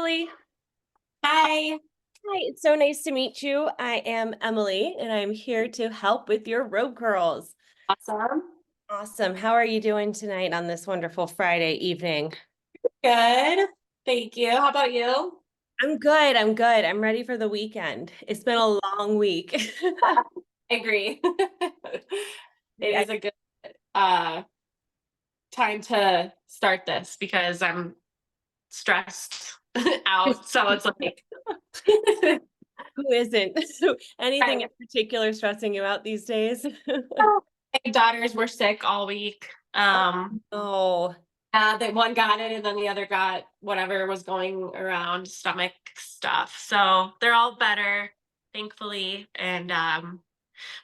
Emily. Hi. Hi, it's so nice to meet you. I am Emily, and I'm here to help with your robe curls. Awesome. Awesome. How are you doing tonight on this wonderful Friday evening? Good. Thank you. How about you? I'm good. I'm good. I'm ready for the weekend. It's been a long week. I agree. It I is a good uh time to start this because I'm stressed out. So it's like Who isn't? Anything in right. particular stressing you out these days? My daughters were sick all week. Oh, That one got it and then the other got whatever was going around, stomach stuff. So they're all better, thankfully. And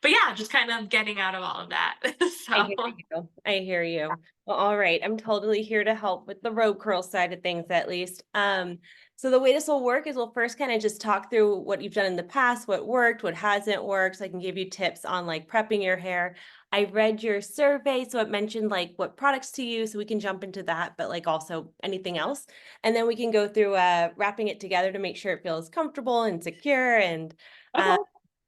but yeah, just kind of getting out of all of that. I hear So you. I hear you. Well, all right. I'm totally here to help with the road curl side of things, at least. So the way this will work is we'll first kind of just talk through what you've done in the past, what worked, what hasn't worked, so I can give you tips on like prepping your hair. I read your survey, so it mentioned like what products to use, so we can jump into that, but like also anything else. And then we can go through wrapping it together to make sure it feels comfortable and secure and okay.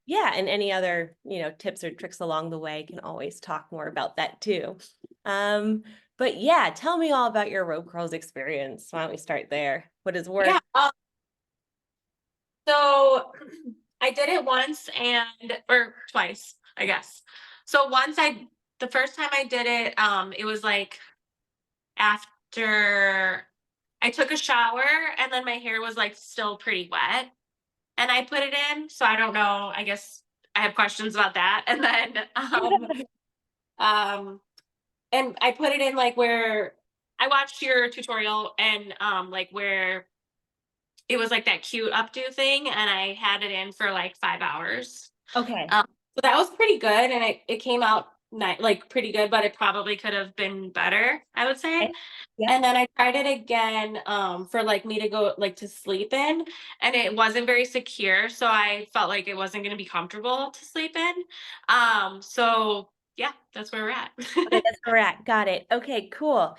yeah, and any other, tips or tricks along the way, can always talk more about that too. Um, but yeah, tell me all about your rope curls experience. Why don't we start there? What has Yeah. worked? So I did it once or twice, I guess. So the first time I did it, it was like after I took a shower and then my hair was like still pretty wet and I put it in. So I don't know. I guess I have questions about that. And then, um, and I put it in like where I watched your tutorial and, like where it was like that cute updo thing, and I had it in for like 5 hours. Okay. So that was pretty good, and it came out like pretty good, but it probably could have been better, I would say. Okay. Yep. And then I tried it again for like me to go like to sleep in, and it wasn't very secure, so I felt like it wasn't going to be comfortable to sleep in. So yeah, that's where we're at. Okay, that's correct. Got it. Okay, cool.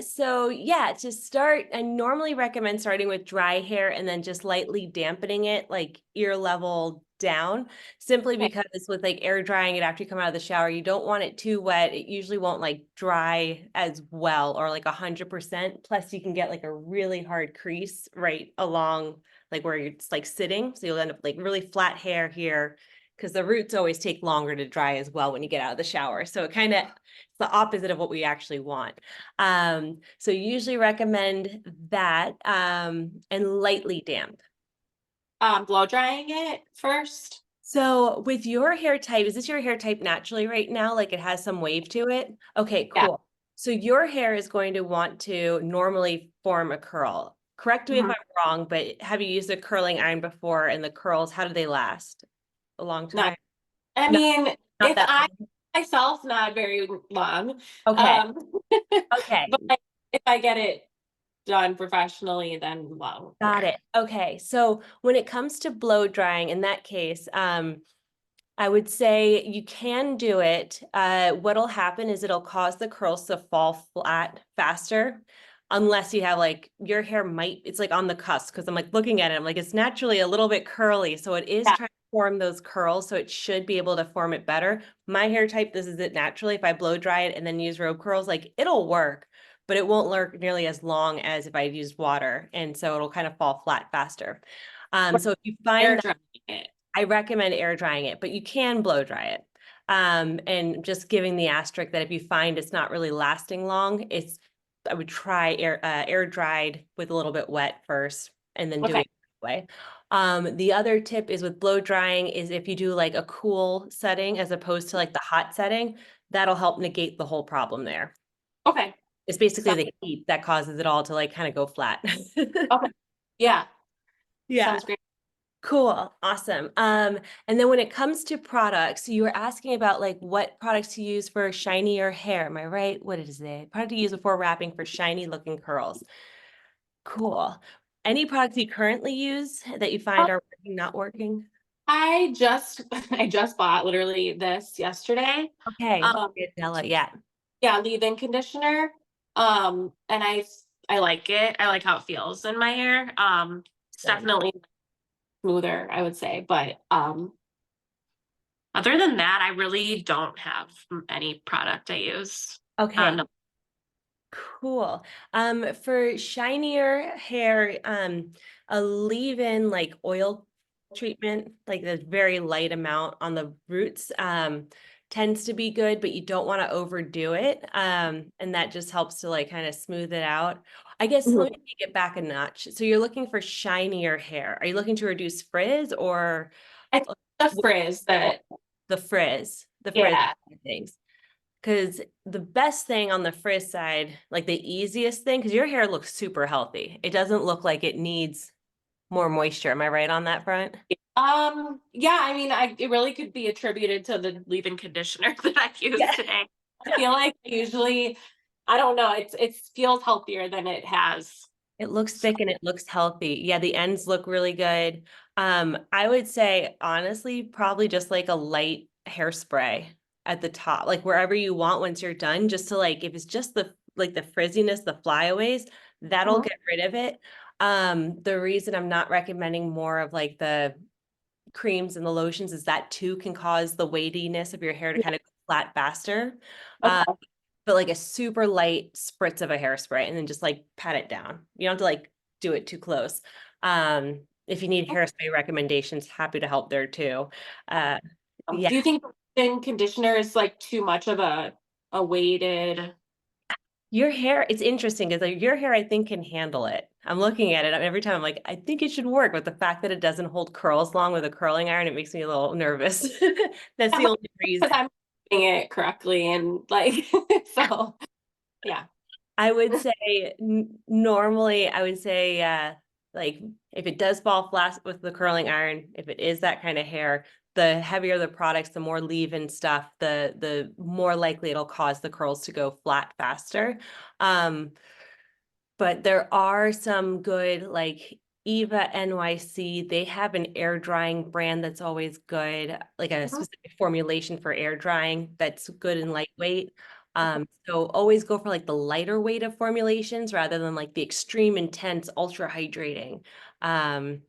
So yeah, to start, I normally recommend starting with dry hair and then just lightly dampening it, like ear level down, simply Okay. because with like air drying it after you come out of the shower, you don't want it too wet. It usually won't like dry as well or like 100%. Plus, you can get like a really hard crease right along like where you're like sitting. So you'll end up like really flat hair here because the roots always take longer to dry as well when you get out of the shower. So it's the opposite of what we actually want. So usually recommend that and lightly damp. Blow drying it first. So with your hair type, is this your hair type naturally right now? Like it has some wave to it? Okay, Yeah. cool. So your hair is going to want to normally form a curl. Correct me if Mhm. I'm wrong, but have you used a curling iron before and the curls, how do they last? A long Not time? I Not, mean, not if that I long. myself, not very long. Okay. Um, Okay. but if I get it done professionally, then Got longer. it. Okay. So when it comes to blow drying, in that case, I would say you can do it. What'll happen is it'll cause the curls to fall flat faster, unless you have like your hair it's like on the cusp because I'm like looking at it, I'm like, it's naturally a little bit curly. So it is Yeah. trying to form those curls. So it should be able to form it better. My hair type, this is it naturally. If I blow dry it and then use robe curls, like it'll work, but it won't work nearly as long as if I used water. And so it'll kind of fall flat faster. So if you Air find drying it. I recommend air drying it, but you can blow dry it. And just giving the asterisk that if you find it's not really lasting long, I would try air dried with a little bit wet first and then doing Okay. it that way. The other tip is with blow drying is if you do like a cool setting as opposed to like the hot setting, that'll help negate the whole problem there. Okay. It's basically So, the heat that causes it all to like kind of go flat. okay. Yeah. Yeah. Sounds great. Cool. Awesome. And then when it comes to products, you were asking about like what products to use for shinier hair. Am I right? What is it? Product to use before wrapping for shiny looking curls. Cool. Any products you currently use that you Um, find are working, not working? I just I just bought literally this yesterday. Okay. Um, Good, Nella. Yeah. yeah, leave-in conditioner. And I I like it. I like how it feels in my hair. It's definitely smoother, I would say, but other than that, I really don't have any product I use. Okay, No. cool. For shinier hair, a leave-in like oil treatment, like the very light amount on the roots, tends to be good, but you don't want to overdo it. And that just helps to like kind of smooth it out. I guess let Mhm. me take it back a notch. So you're looking for shinier hair. Are you looking to reduce frizz or It's the frizz that, the frizz yeah. things? Because the best thing on the frizz side, like the easiest thing, because your hair looks super healthy. It doesn't look like it needs more moisture. Am I right on that front? Yeah, I mean, it really could be attributed to the leave-in conditioner that I Yeah. used today. I feel like usually, I don't know, it feels healthier than it has. It looks So, thick and it looks healthy. Yeah, the ends look really good. I would say honestly, probably just like a light hairspray at the top, like wherever you want once you're done, just to like if it's just the like the frizziness, the flyaways, that'll mhm. get rid of it. The reason I'm not recommending more of like the creams and the lotions is that too can cause the weightiness of your hair to Yeah, kind of go flat faster. Uh, okay. but like a super light spritz of a hairspray and then just like pat it down. You don't have to like do it too close. If you need hairspray recommendations, happy to help there too. Uh, yeah, Do you think thin conditioner is like too much of a weighted? your hair, it's interesting because like your hair, I think, can handle it. I'm looking at it every time I'm like, I think it should work, but the fact that it doesn't hold curls long with a curling iron, it makes me a little nervous. That's the only reason. Because I'm doing it correctly and like so yeah. I would say normally I would say like if it does fall flat with the curling iron, if it is that kind of hair, the heavier the products, the more leave-in stuff, the more likely it'll cause the curls to go flat faster. Um, but there are some good like Eva NYC, they have an air drying brand that's always good, like a Mhm. specific formulation for air drying that's good and lightweight. So always go for like the lighter weight of formulations rather than like the extreme intense ultra hydrating. Um,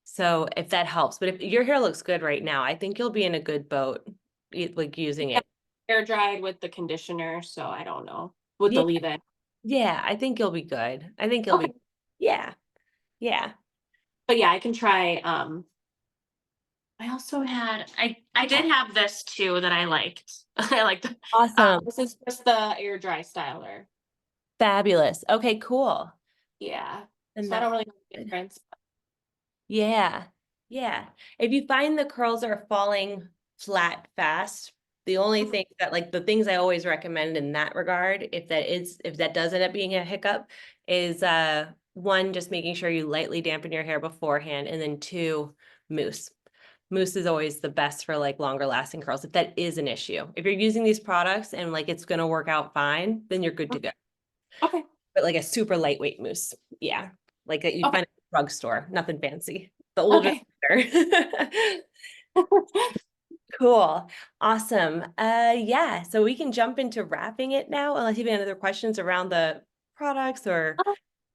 so if that helps, but if your hair looks good right now, I think you'll be in a good boat, like using Yeah, it. air dried with the conditioner, so I don't know. With Yeah, the leave-in. yeah, I think you'll be good. I think you'll Okay. be, yeah, yeah. But yeah, I can try I also had I did have this too that I liked. I liked Awesome. this is just the air dry styler. Fabulous. Okay, cool. Yeah. And So I don't that's really know the good. difference. Yeah. Yeah. If you find the curls are falling flat fast, the only thing that like the things I always recommend in that regard, if that does end up being a hiccup, is one, just making sure you lightly dampen your hair beforehand, and then two, mousse. Mousse is always the best for like longer lasting curls if that is an issue. If you're using these products and like it's gonna work out fine, then you're good to go. Okay. But like a super lightweight mousse. Yeah. Like that you'd Okay. find at the drugstore, nothing fancy. The older Okay. the better. Cool. Awesome. Yeah, so we can jump into wrapping it now, unless you have any other questions around the products or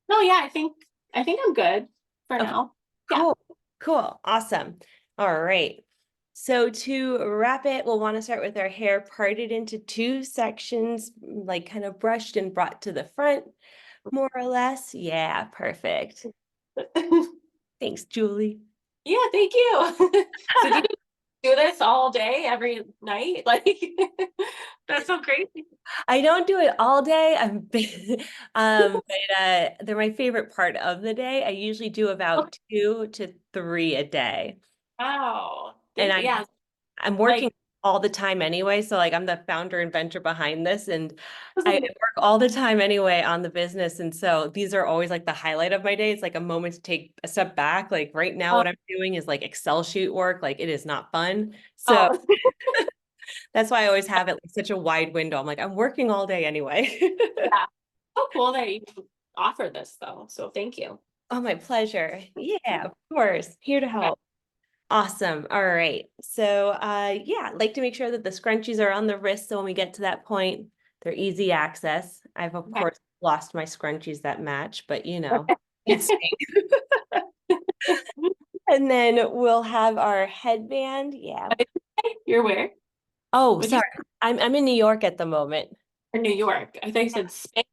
No, yeah, I think I'm good for okay, now. Yeah. cool. Cool. Awesome. All right. So to wrap it, we'll want to start with our hair parted into two sections, like kind of brushed and brought to the front, more or less. Yeah, perfect. Thanks, Julie. Yeah, thank you. So do you do this all day, every night? Like that's so crazy. I don't do it all day. But they're my favorite part of the day. I usually do about 2 to 3 a day, Wow. and Thank yeah, I'm like working all the time anyway. So like I'm the founder inventor behind this, and I work all the time anyway on the business. And so these are always like the highlight of my day. It's like a moment to take a step back. Like right now, oh, what I'm doing is like Excel sheet work. Like it is not fun. So oh, that's why I always have it like such a wide window. I'm like, I'm working all day anyway. yeah. So cool that you offer this though. So thank you. Oh, my pleasure. Yeah, of course. Here to Okay. help. Awesome. All right. So, yeah, I'd like to make sure that the scrunchies are on the wrist. So when we get to that point, they're easy access. I've, of Okay. course, lost my scrunchies that match, but you know, it's and then we'll have our headband. Yeah. You're where? Oh, Would you sorry. I'm in New York at the moment. or New York? I thought you said Spain,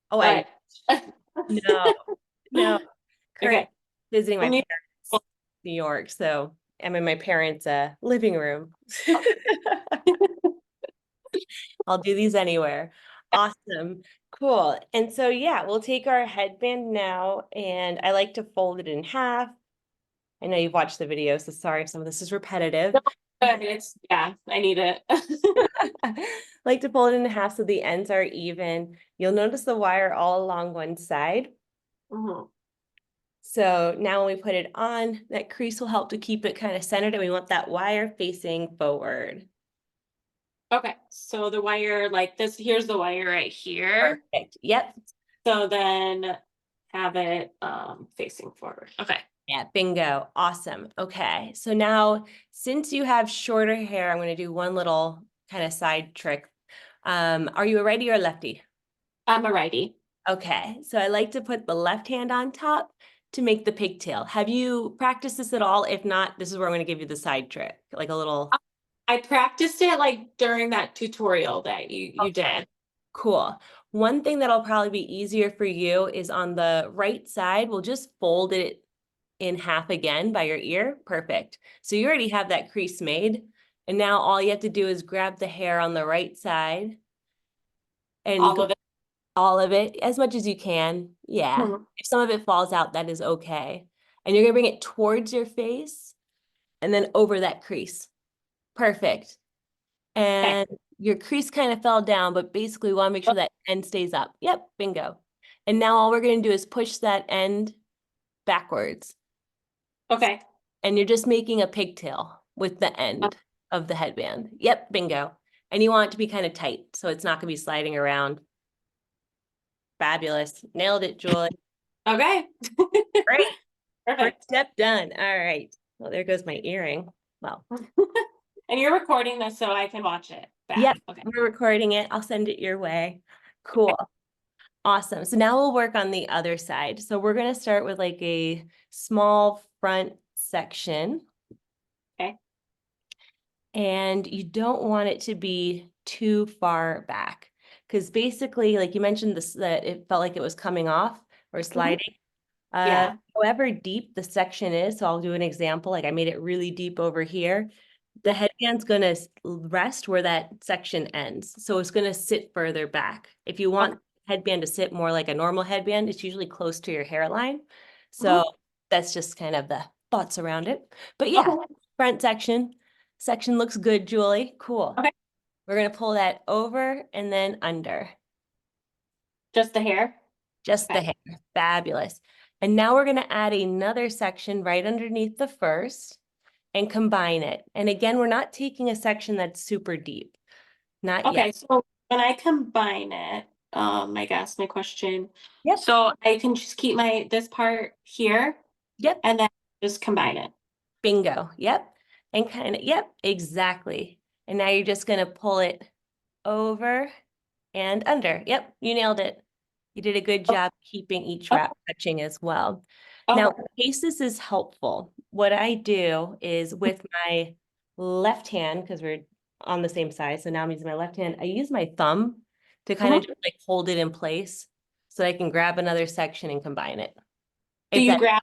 Oh, I but no, no. Currently okay. visiting Well, my parents, New York, so I'm in my parents' living room. I'll do these anywhere. Awesome. Cool. And so, yeah, we'll take our headband now, and I like to fold it in half. I know you've watched the video, so sorry if some of this is repetitive. But it's yeah, I need it. Like to fold it in half so the ends are even. You'll notice the wire all along one side. Mhm. So now when we put it on, that crease will help to keep it kind of centered, and we want that wire facing forward. Okay, so the wire like this, here's the wire right here. Perfect. Yep. So then have it facing forward. Okay. Yeah, bingo. Awesome. Okay. So now, since you have shorter hair, I'm going to do one little kind of side trick. Are you a righty or a lefty? I'm a righty. Okay. So I like to put the left hand on top to make the pigtail. Have you practiced this at all? If not, this is where I'm going to give you the side trick, like a little. I practiced it like during that tutorial that you did. Cool. One thing that'll probably be easier for you is on the right side, we'll just fold it in half again by your ear. Perfect. So you already have that crease made. And now all you have to do is grab the hair on the right side and All go of it. all of it as much as you can. Yeah. Mhm. If some of it falls out, that is okay. And you're going to bring it towards your face and then over that crease. Perfect. Okay. And your crease kind of fell down, but basically we want to make sure that end stays up. Yep, bingo. And now all we're going to do is push that end backwards. Okay. And you're just making a pigtail with the end of the headband. Yep, bingo. And you want it to be kind of tight, so it's not going to be sliding around. Fabulous. Nailed it, Julie. Okay. Great. First Perfect. step done. All right. Well, there goes my earring. Well, And you're recording this so I can watch it back. yep, Okay. we're recording it. I'll send it your way. Cool. Awesome. So now we'll work on the other side. So we're going to start with like a small front section. Okay. And you don't want it to be too far back because basically, like you mentioned this, that it felt like it was coming off or sliding. Yeah. However deep the section is, so I'll do an example, like I made it really deep over here. The headband's going to rest where that section ends. So it's going to sit further back. If you want headband to sit more like a normal headband, it's usually close to your hairline. So that's just kind of the thoughts around it. But yeah, Okay. front section. Section looks good, Julie. Cool. Okay. We're going to pull that over and then under. Just the hair? Just the Okay. hair. Fabulous. And now we're going to add another section right underneath the first and combine it. And again, we're not taking a section that's super deep. Not Okay, yet. so when I combine it, I guess my question, Yep. so I can just keep this part here Yep. and then just combine it. Bingo. Yep. And kind of, yep, exactly. And now you're just going to pull it over and under. Yep, you nailed it. You did a good job keeping each Oh, wrap touching as well. Now, oh, in case this is helpful, what I do is with my left hand, because we're on the same side, so now I'm using my left hand, I use my thumb to kind of just like hold it in place so I can grab another section and combine it. Do If you that grab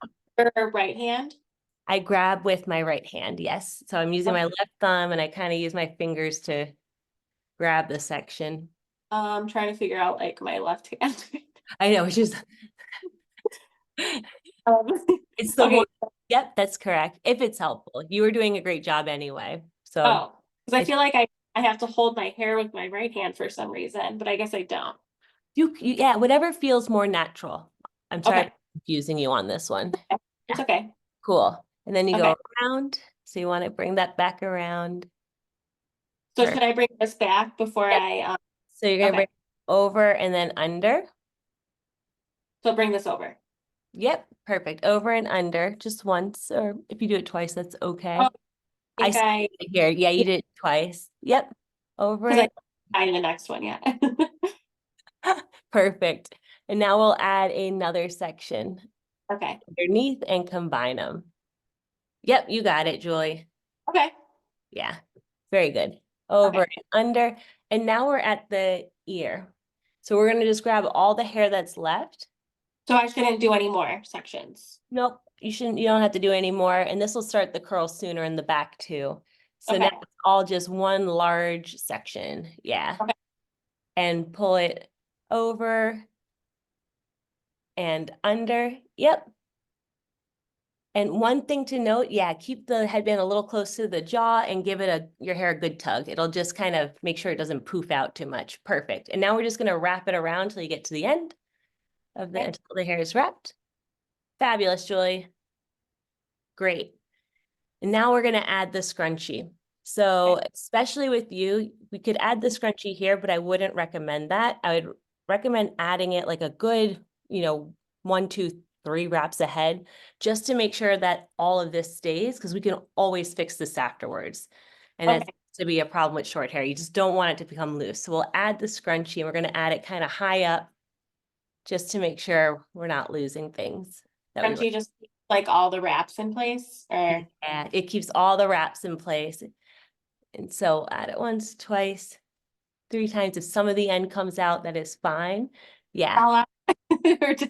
your right hand? I grab with my right hand, yes. So I'm using Okay. my left thumb and I kind of use my fingers to grab the section. I'm trying to figure out like my left hand. I know, it's just Um, it's the okay. one. Yep, that's correct. If it's helpful. You were doing a great job anyway. So Oh, because I if feel like I have to hold my hair with my right hand for some reason, but I guess I don't. yeah, whatever feels more natural. I'm sorry Okay. for confusing you on this one. It's Yeah, okay. cool. And then you Okay. go around. So you want to bring that back around. So should I bring this back before Yep. I So you're gonna okay. bring over and then under. So bring this over. Yep, perfect. Over and under just once, or if you do it twice, that's Oh, okay. I I think see it here. Yeah, you did it twice. Yep, over because I it. find the next one yet. Perfect. And now we'll add another section Okay. underneath and combine them. Yep, you got it, Julie. Okay. Yeah, very good. Over Okay. and under. And now we're at the ear. So we're gonna just grab all the hair that's left. So I shouldn't do any more sections. Nope, you don't have to do any more. And this will start the curl sooner in the back too. So now Okay. it's all just one large section. Yeah. Okay. And pull it over and under. Yep. And one thing to note, yeah, keep the headband a little close to the jaw and give it your hair a good tug. It'll just kind of make sure it doesn't poof out too much. Perfect. And now we're just gonna wrap it around till you get to the end of Okay. until the hair is wrapped. Fabulous, Julie. Great. And now we're gonna add the scrunchie. So especially with you, we could add the scrunchie here, but I wouldn't recommend that. I would recommend adding it like a good, 1, 2, 3 wraps ahead, just to make sure that all of this stays, because we can always fix this afterwards. And Okay. that's to be a problem with short hair. You just don't want it to become loose. So we'll add the scrunchie and we're gonna add it kind of high up just to make sure we're not losing things. Crunchy just like all the wraps in place, or Yeah, it keeps all the wraps in place. And so add it once, twice, 3 times. If some of the end comes out, that is fine. Yeah. how long?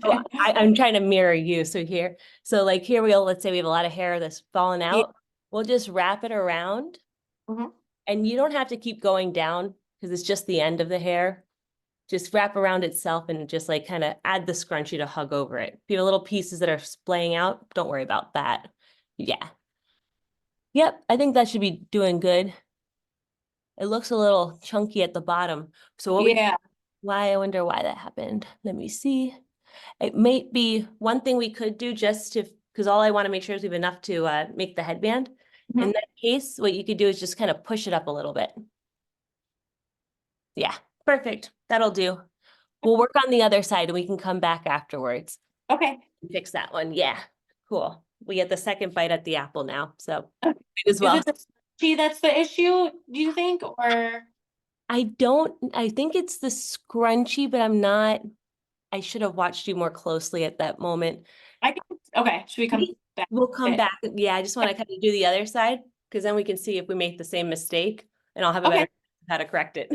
So I'm trying to mirror you. So here, like here we go. Let's say we have a lot of hair that's fallen Yeah. out. We'll just wrap it around, Mhm. and you don't have to keep going down because it's just the end of the hair. Just wrap around itself and just like kind of add the scrunchie to hug over it. If you have little pieces that are splaying out, don't worry about that. Yeah. Yep, I think that should be doing good. It looks a little chunky at the bottom. So Yeah. I wonder why that happened. Let me see. It may be one thing we could do just to, because all I want to make sure is we have enough to make the headband. In Mhm. that case, what you could do is just kind of push it up a little bit. Yeah, perfect. That'll do. We'll work on the other side and we can come back afterwards Okay. and fix that one. Yeah, cool. We get the second bite at the apple now, so Okay. might as Is well. it the scrunchie that's the issue, do you think, or I think it's the scrunchie, but I should have watched you more closely at that moment. I can, okay, should we come back? We'll come to it? back. Yeah, I just want to kind of do the other side because then we can see if we make the same mistake and I'll have a Okay. better how to correct it.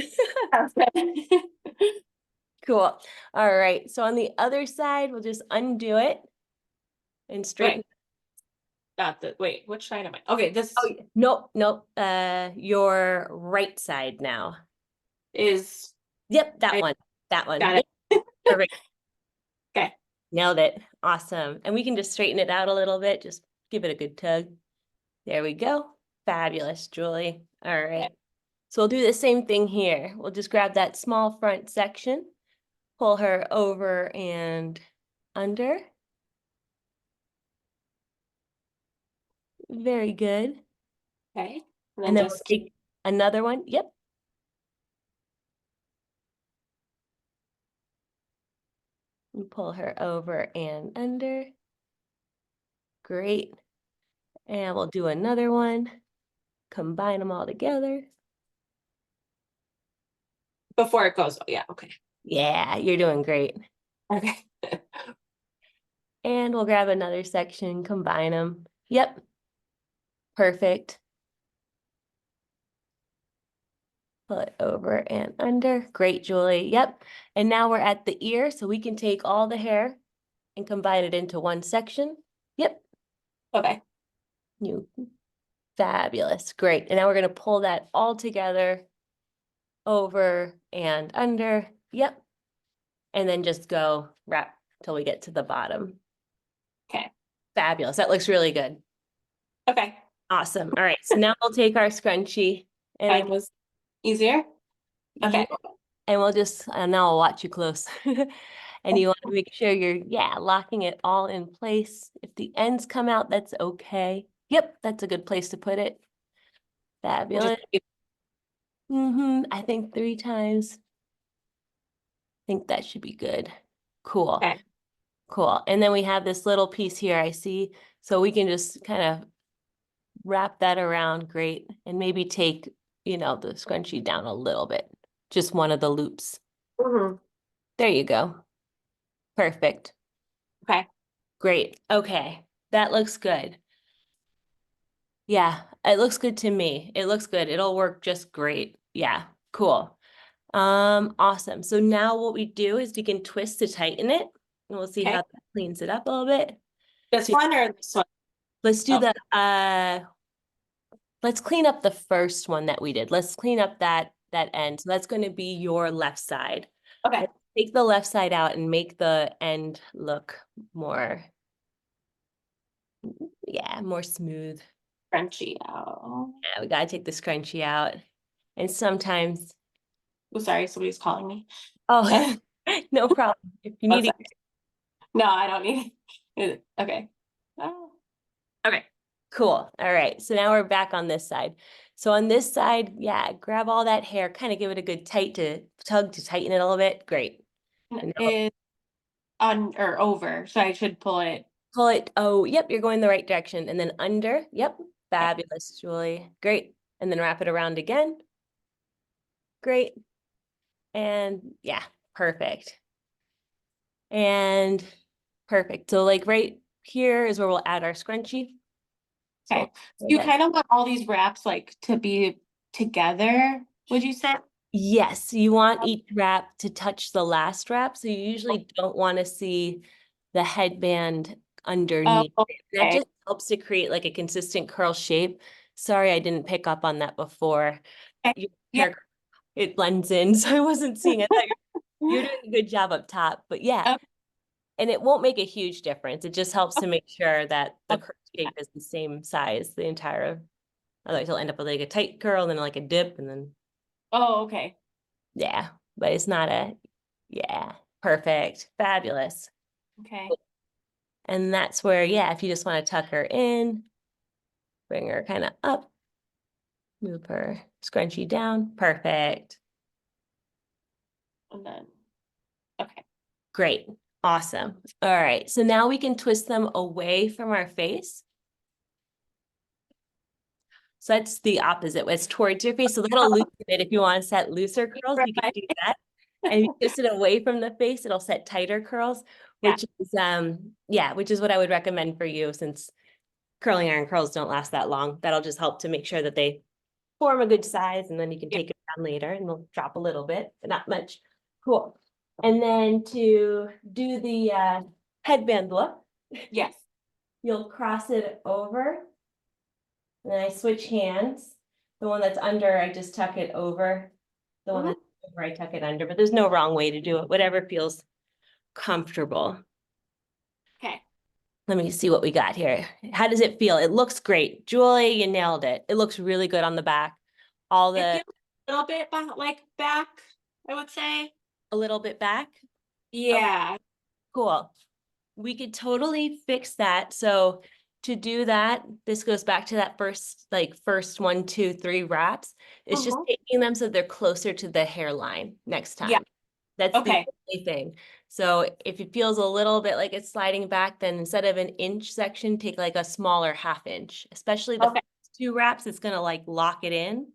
Sounds good. Cool. All right. So on the other side, we'll just undo it and straighten. Wait. Not the, wait, which side am I? Okay, this Oh, nope, nope. Your right side now. is, Yep, that I one. That one. got Yep, it. perfect. Okay. Nailed it. Awesome. And we can just straighten it out a little bit. Just give it a good tug. There we go. Fabulous, Julie. All right. So we'll do the same thing here. We'll just grab that small front section, pull her over and under. Very good. Okay. And And then then we'll just take another one. Yep. And pull her over and under. Great. And we'll do another one. Combine them all together. before it goes. Oh, yeah. Okay. Yeah, you're doing great. Okay. And we'll grab another section, combine them. Yep. Perfect. Pull it over and under. Great, Julie. Yep. And now we're at the ear, so we can take all the hair and combine it into one section. Yep. Okay. You fabulous. Great. And now we're going to pull that all together over and under. Yep. And then just go wrap till we get to the bottom. Okay. Fabulous. That looks really good. Okay. Awesome. All right. So now we'll take our scrunchie and Time was easier. Okay. and we'll just, and now I'll watch you close. And you want to make sure you're, locking it all in place. If the ends come out, that's okay. Yep, that's a good place to put it. Fabulous. I think 3 times. I think that should be good. Cool. Okay. Cool. And then we have this little piece here I see. So we can just kind of wrap that around. Great. And maybe take, the scrunchie down a little bit. Just one of the loops. Mhm. There you go. Perfect. Okay. Great. Okay. That looks good. Yeah, it looks good to me. It looks good. It'll work just great. Yeah, cool. Awesome. So now what we do is we can twist to tighten it, and we'll see Okay. how that cleans it up a little bit. This So one or this one? let's do Oh. let's clean up the first one that we did. Let's clean up that end. So that's going to be your left side. Okay. Let's take the left side out and make the end look more, yeah, more smooth. Crunchy out. Yeah, we gotta take the scrunchie out. And sometimes, Oh, sorry, somebody's calling me. oh, no problem. If you Oh, need to, sorry. No, I don't need it. Okay. Oh. Okay. cool. All right. So now we're back on this side. So on this side, yeah, grab all that hair, kind of give it a good tug to tighten it a little bit. Great. And now It's on or over, so I should pull it. pull it. Oh, yep, you're going the right direction. And then under. Yep. Okay. Fabulous, Julie. Great. And then wrap it around again. Great. And yeah, perfect. And perfect. So like right here is where we'll add our scrunchie. So Okay. we'll You that. kind of want all these wraps like to be together, would you say? Yes, you want each wrap to touch the last wrap. So you usually don't want to see the headband Oh, underneath it. That okay. just helps to create like a consistent curl shape. Sorry, I didn't pick up on that before. Okay. Your Yeah. hair, it blends in, so I wasn't seeing it. You're doing a good job up top, but yeah. Okay. And it won't make a huge difference. It just helps to make sure that the curl shape is the same size the entire, otherwise you'll end up with like a tight curl and then like a dip and then, Oh, okay. yeah, but it's not a, yeah, perfect, fabulous. Okay. And that's where, yeah, if you just want to tuck her in, bring her kind of up, move her scrunchie down, perfect. And then, okay. Great, awesome. All right, so now we can twist them away from our face. So that's the opposite, it's towards your face. So that'll loosen it. If you want to set looser curls, you can do that. And if you twist it away from the face, it'll set tighter curls, Yeah. which is yeah, which is what I would recommend for you since curling iron curls don't last that long. That'll just help to make sure that they form a good size, and then you can Yeah. take it down later and they'll drop a little bit, but not much. Cool. And then to do the headband look, Yes. you'll cross it over. And then I switch hands. The one that's under, I just tuck it over. The one that's over, I tuck it under, but there's no wrong way to do it, whatever feels comfortable. Okay. Let me see what we got here. How does it feel? It looks great. Julie, you nailed it. It looks really good on the back. All It the, feels a little bit like back, I would say. a little bit back. Yeah. Cool. We could totally fix that. So to do that, this goes back to that first 1, 2, 3 wraps. It's just taking them so they're closer to the hairline next time. Yeah. That's the Okay. only thing. So if it feels a little bit like it's sliding back, then instead of an inch section, take like a smaller 1/2 inch, especially the Okay. first 2 wraps, it's gonna like lock it in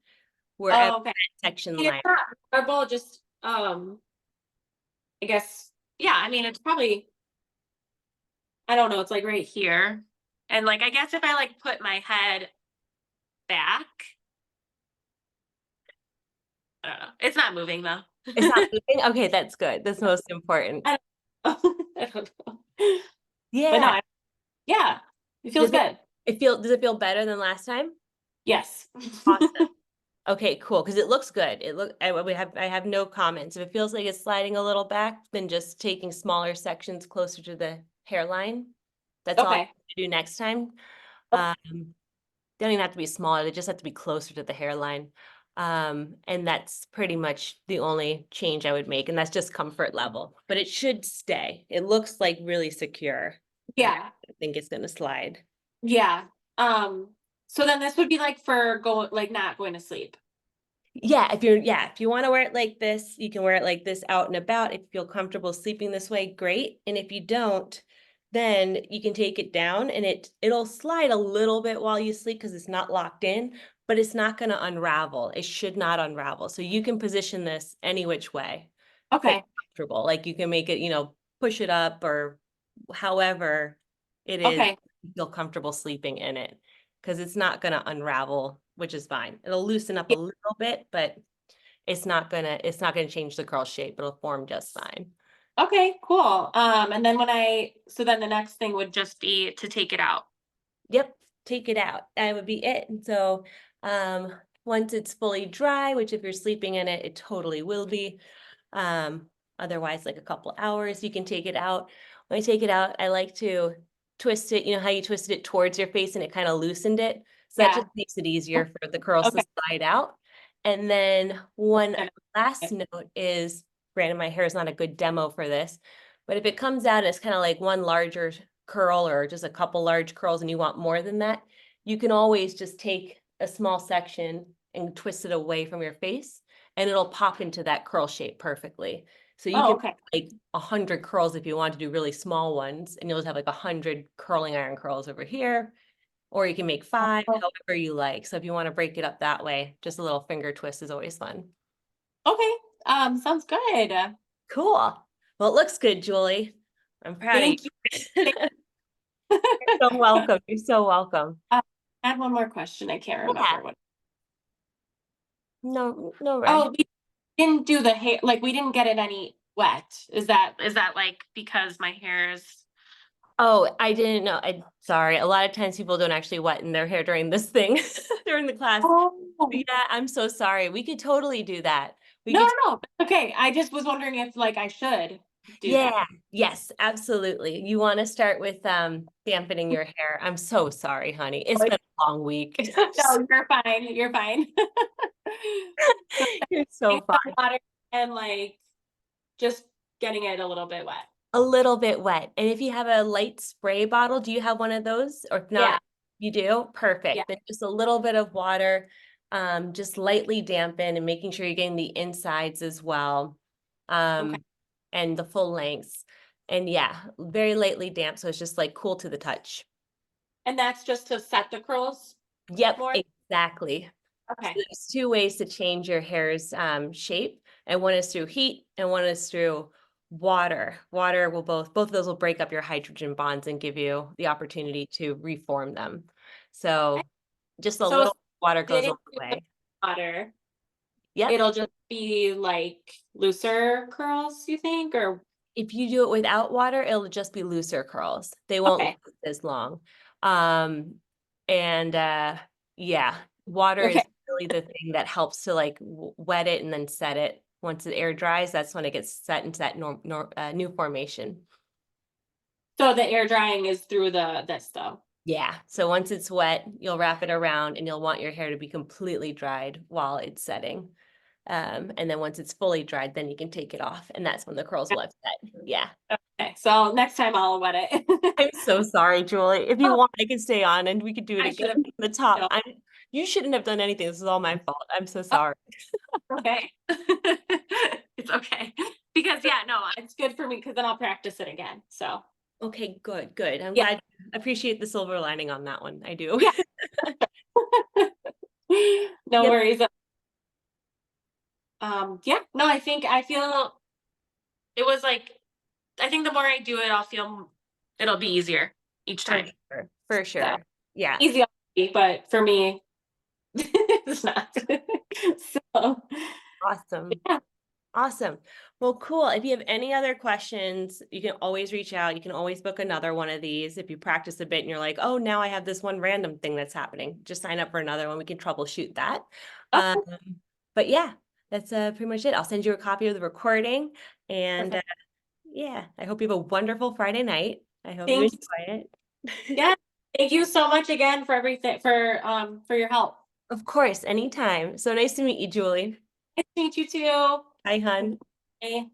wherever Oh, okay. that section It's line. not horrible, just I guess, yeah, I mean it's probably, I don't know, it's like right here. And like I guess if I like put my head back, I don't know. It's not moving though. It's not moving? Okay, that's good. That's most important. I I don't know. But no, Yeah. yeah, it feels Does good. does it feel better than last time? Yes. Awesome. Okay, cool. Because it looks good. I have no comments. If it feels like it's sliding a little back, then just taking smaller sections closer to the hairline. That's all I Okay. have to do next time. Okay. They don't even have to be smaller. They just have to be closer to the hairline. And that's pretty much the only change I would make. And that's just comfort level, but it should stay. It looks like really secure. Yeah. I think it's gonna slide. Yeah. So then this would be like for like not going to sleep. Yeah, if you want to wear it like this, you can wear it like this out and about. If you feel comfortable sleeping this way, great. And if you don't, then you can take it down and it'll slide a little bit while you sleep because it's not locked in, but it's not going to unravel. It should not unravel. So you can position this any which way that Okay. you're comfortable. Like you can make it, push it up or however it is, Okay. you feel comfortable sleeping in it because it's not going to unravel, which is fine. It'll loosen up a Yeah. little bit, but it's not gonna change the curl shape. It'll form just fine. Okay, cool. And then so then the next thing would just be to take it out. Yep, take it out. That would be it. And so once it's fully dry, which if you're sleeping in it, it totally will be. Um, Otherwise, like a couple hours, you can take it out. When I take it out, I like to twist it, how you twisted it towards your face and it kind of loosened it. So that just Yeah. makes it easier for the curls to Okay. slide out. And then one Okay. last note is, granted, my hair is not a good demo for this, but if it comes out as kind of like one larger curl or just a couple large curls and you want more than that, you can always just take a small section and twist it away from your face and it'll pop into that curl shape perfectly. So you Oh, can okay. like 100 curls if you want to do really small ones, and you'll just have like 100 curling iron curls over here, or you can make 5, Oh, however you like. So if you want to break it up that way, just a little finger twist is always fun. okay. Sounds good. Cool. Well, it looks good, Julie. I'm proud of Thank you. you. You're so welcome. You're so welcome. I had one more question. I can't Yeah. remember what. No rush. Oh, we didn't do the hair, like we didn't get it any wet. Is that like because my hair is Oh, I didn't know. I'm sorry. A lot of times people don't actually wet their hair during this thing, during the class. Oh, Yeah, I'm so sorry. We could totally do that. We no, could, no, no. Okay. I just was wondering if like I should do that. yeah, yes, absolutely. You want to start with dampening your hair. I'm so sorry, honey. It's been a long week. No, you're fine. You're fine. So You're getting so some fine. water and like just getting it a little bit wet. A little bit wet. And if you have a light spray bottle, do you have one of those? Or if Yeah. not, you do? Yeah. Perfect. Then just a little bit of water, just lightly dampen and making sure you're getting the insides as well. Okay. And the full lengths. And yeah, very lightly damp. So it's just like cool to the touch. And that's just to set the curls Yep, more. exactly. So Okay. there's 2 ways to change your hair's shape, and one is through heat and one is through water. Water will both of those will break up your hydrogen bonds and give you the opportunity to reform them. So just a So little water goes a didn't long do the way. water. Yep. It'll just be like looser curls, you think? Or If you do it without water, it'll just be looser curls. They won't okay. last as long. Um, and yeah, water Okay. is really the thing that helps to like wet it and then set it. Once the air dries, that's when it gets set into that new formation. So the air drying is through this though. Yeah. So once it's wet, you'll wrap it around and you'll want your hair to be completely dried while it's setting. And then once it's fully dried, then you can take it off. And that's when the curls will have set. Yeah. Okay. So next time I'll wet it. I'm so sorry, Julie. If you Oh, want, I can stay on and we could do it I again should have from the top. no. You shouldn't have done anything. This is all my fault. I'm so sorry. Okay. It's okay. Because yeah, no, it's good for me because then I'll practice it again. So Okay, good. I'm yeah. glad. I appreciate the silver lining on that one. I do. Yeah. No Yep. worries. Yeah, no, I feel it was like I think the more I do it, it'll be easier each For time. sure. For So sure. Yeah. easy, on me, but for me, it's not. So Awesome. yeah. Awesome. Well, cool. If you have any other questions, you can always reach out. You can always book another one of these. If you practice a bit and you're like, oh, now I have this one random thing that's happening, just sign up for another one. We can troubleshoot that. Um, Okay, but yeah, that's pretty much it. I'll send you a copy of the recording. And perfect. yeah, I hope you have a wonderful Friday night. I hope you Thank you. enjoy it. Yeah. Thank you so much again for everything for your help. Of course, anytime. So nice to meet you, Julie. Nice to meet you too. Hi, hun. Bye.